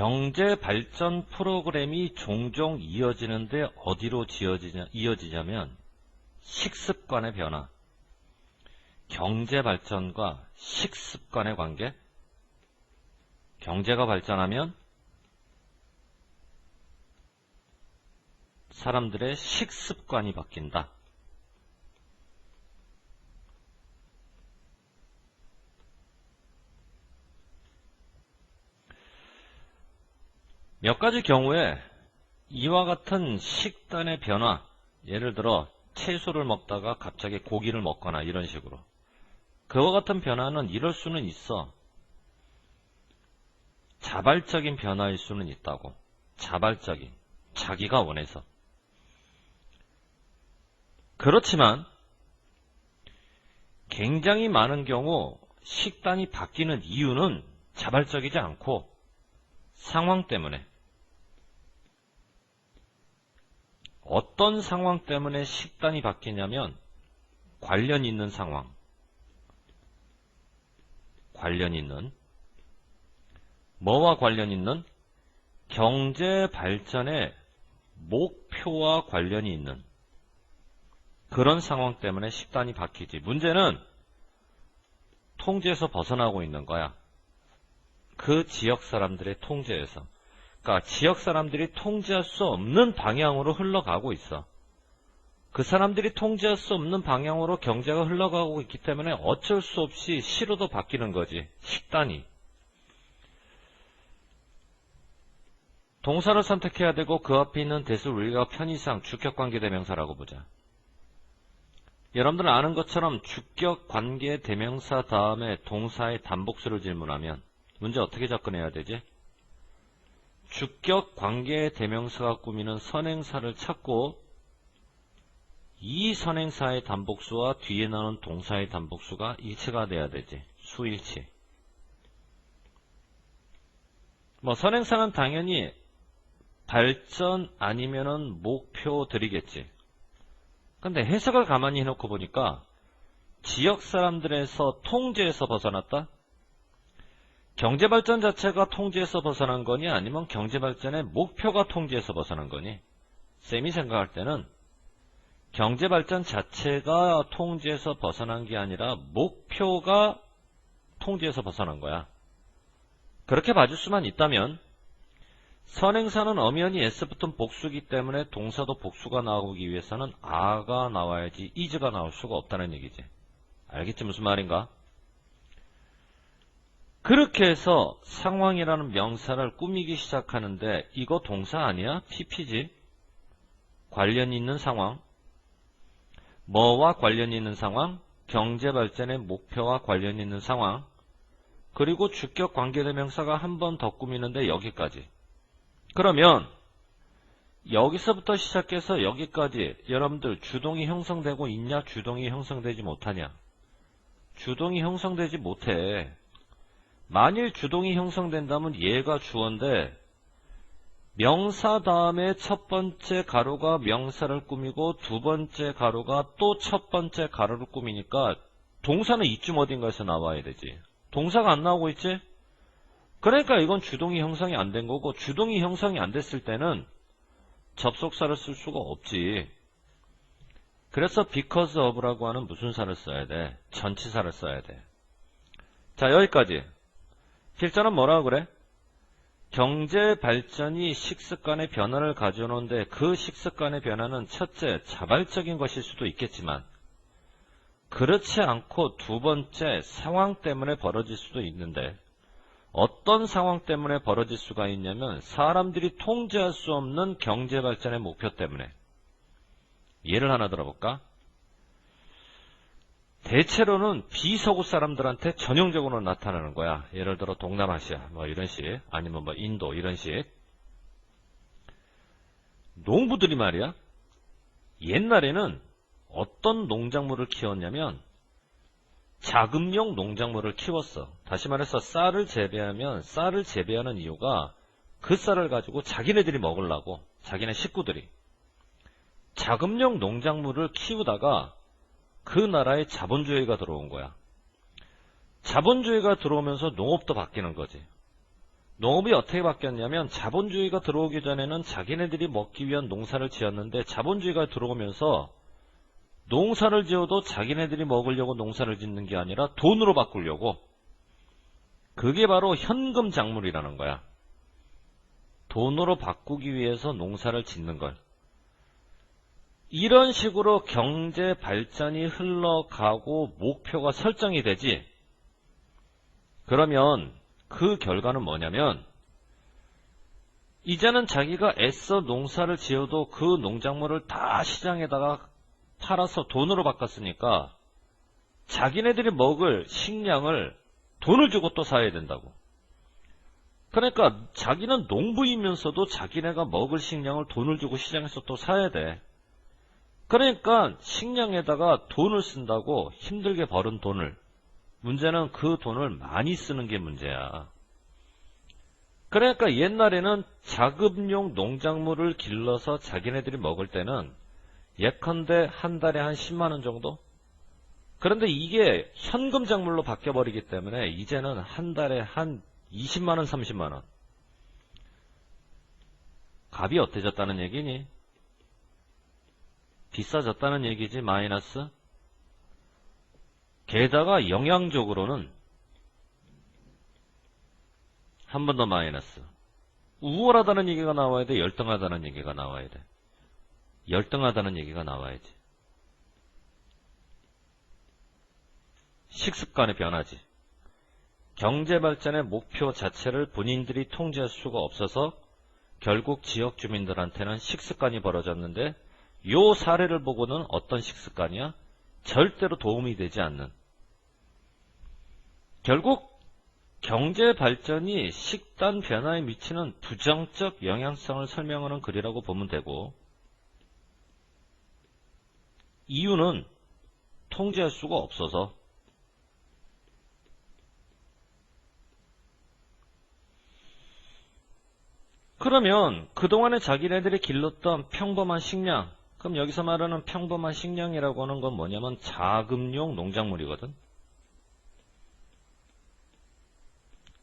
경제 발전 프로그램이 종종 이어지는데 어디로 이어지냐면 식습관의 변화. 경제 발전과 식습관의 관계. 경제가 발전하면 사람들의 식습관이 바뀐다. 몇 가지 경우에 이와 같은 식단의 변화, 예를 들어 채소를 먹다가 갑자기 고기를 먹거나 이런 식으로, 그와 같은 변화는 이럴 수는 있어. 자발적인 변화일 수는 있다고. 자발적인, 자기가 원해서. 그렇지만 굉장히 많은 경우 식단이 바뀌는 이유는 자발적이지 않고 상황 때문에. 어떤 상황 때문에 식단이 바뀌냐면 관련 있는 상황. 관련 있는. 뭐와 관련 있는? 경제 발전의 목표와 관련이 있는 그런 상황 때문에 식단이 바뀌지. 문제는 통제에서 벗어나고 있는 거야. 그 지역 사람들의 통제에서. 그러니까 지역 사람들이 통제할 수 없는 방향으로 흘러가고 있어. 그 사람들이 통제할 수 없는 방향으로 경제가 흘러가고 있기 때문에 어쩔 수 없이 시로도 바뀌는 거지. 식단이. 동사를 선택해야 되고 그 앞에 있는 대수 우리가 편의상 주격관계대명사라고 보자. 여러분들은 아는 것처럼 주격관계대명사 다음에 동사의 단복수를 질문하면 문제 어떻게 접근해야 되지? 주격관계대명사가 꾸미는 선행사를 찾고 이 선행사의 단복수와 뒤에 나오는 동사의 단복수가 일치가 돼야 되지. 수일치. 선행사는 당연히 발전 아니면은 목표들이겠지. 근데 해석을 가만히 해놓고 보니까 지역 사람들에서 통제에서 벗어났다? 경제발전 자체가 통제에서 벗어난 거니 아니면 경제발전의 목표가 통제에서 벗어난 거니? 쌤이 생각할 때는 경제발전 자체가 통제에서 벗어난 게 아니라 목표가 통제에서 벗어난 거야. 그렇게 봐줄 수만 있다면 선행사는 엄연히 s 붙은 복수기 때문에 동사도 복수가 나오기 위해서는 a가 나와야지 is가 나올 수가 없다는 얘기지. 알겠지 무슨 말인가? 그렇게 해서 상황이라는 명사를 꾸미기 시작하는데 이거 동사 아니야? pp지. 관련 있는 상황. 뭐와 관련 있는 상황? 경제발전의 목표와 관련 있는 상황. 그리고 주격 관계대명사가 한 번 더 꾸미는데 여기까지. 그러면 여기서부터 시작해서 여기까지 여러분들 주동이 형성되고 있냐? 주동이 형성되지 못하냐? 주동이 형성되지 못해. 만일 주동이 형성된다면 얘가 주어인데 명사 다음에 첫 번째 가로가 명사를 꾸미고 두 번째 가로가 또 첫 번째 가로를 꾸미니까 동사는 이쯤 어딘가에서 나와야 되지. 동사가 안 나오고 있지? 그러니까 이건 주동이 형성이 안 된 거고, 주동이 형성이 안 됐을 때는 접속사를 쓸 수가 없지. 그래서 because of라고 하는 무슨 사를 써야 돼? 전치사를 써야 돼. 자, 여기까지. 필자는 뭐라고 그래? 경제 발전이 식습관의 변화를 가져오는데 그 식습관의 변화는 첫째, 자발적인 것일 수도 있겠지만 그렇지 않고 두 번째, 상황 때문에 벌어질 수도 있는데 어떤 상황 때문에 벌어질 수가 있냐면 사람들이 통제할 수 없는 경제 발전의 목표 때문에. 예를 하나 들어볼까? 대체로는 비서구 사람들한테 전형적으로 나타나는 거야. 예를 들어 동남아시아 이런 식, 아니면 인도 이런 식. 농부들이 말이야, 옛날에는 어떤 농작물을 키웠냐면 자급용 농작물을 키웠어. 다시 말해서 쌀을 재배하면 쌀을 재배하는 이유가 그 쌀을 가지고 자기네들이 먹으려고, 자기네 식구들이. 자급용 농작물을 키우다가 그 나라에 자본주의가 들어온 거야. 자본주의가 들어오면서 농업도 바뀌는 거지. 농업이 어떻게 바뀌었냐면 자본주의가 들어오기 전에는 자기네들이 먹기 위한 농사를 지었는데 자본주의가 들어오면서 농사를 지어도 자기네들이 먹으려고 농사를 짓는 게 아니라 돈으로 바꾸려고. 그게 바로 현금 작물이라는 거야. 돈으로 바꾸기 위해서 농사를 짓는 걸. 이런 식으로 경제 발전이 흘러가고 목표가 설정이 되지. 그러면 그 결과는 뭐냐면 이제는 자기가 애써 농사를 지어도 그 농작물을 다 시장에다가 팔아서 돈으로 바꿨으니까 자기네들이 먹을 식량을 돈을 주고 또 사야 된다고. 그러니까 자기는 농부이면서도 자기네가 먹을 식량을 돈을 주고 시장에서 또 사야 돼. 그러니까 식량에다가 돈을 쓴다고 힘들게 벌은 돈을, 문제는 그 돈을 많이 쓰는 게 문제야. 그러니까 옛날에는 자급용 농작물을 길러서 자기네들이 먹을 때는 예컨대 한 달에 한 10만원 정도? 그런데 이게 현금 작물로 바뀌어버리기 때문에 이제는 한 달에 한 20만원, 30만원. 값이 어때졌다는 얘기니? 비싸졌다는 얘기지, 마이너스. 게다가 영양적으로는 한 번 더 마이너스. 우월하다는 얘기가 나와야 돼, 열등하다는 얘기가 나와야 돼. 열등하다는 얘기가 나와야지. 식습관의 변화지. 경제발전의 목표 자체를 본인들이 통제할 수가 없어서 결국 지역 주민들한테는 식습관이 벌어졌는데 요 사례를 보고는 어떤 식습관이야? 절대로 도움이 되지 않는. 결국 경제발전이 식단 변화에 미치는 부정적 영향성을 설명하는 글이라고 보면 되고, 이유는 통제할 수가 없어서. 그러면 그동안에 자기네들이 길렀던 평범한 식량, 그럼 여기서 말하는 평범한 식량이라고 하는 건 뭐냐면 자급용 농작물이거든.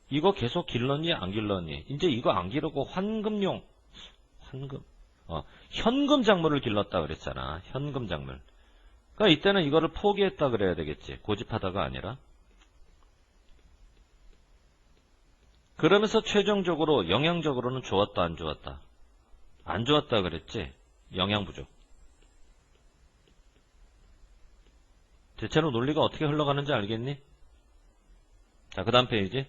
이거 계속 길렀니 안 길렀니? 이제 이거 안 기르고 현금 작물을 길렀다 그랬잖아. 현금 작물. 그러니까 이때는 이거를 포기했다 그래야 되겠지. 고집하다가 아니라. 그러면서 최종적으로 영양적으로는 좋았다 안 좋았다? 안 좋았다 그랬지. 영양 부족. 대체로 논리가 어떻게 흘러가는지 알겠니? 자, 그 다음 페이지.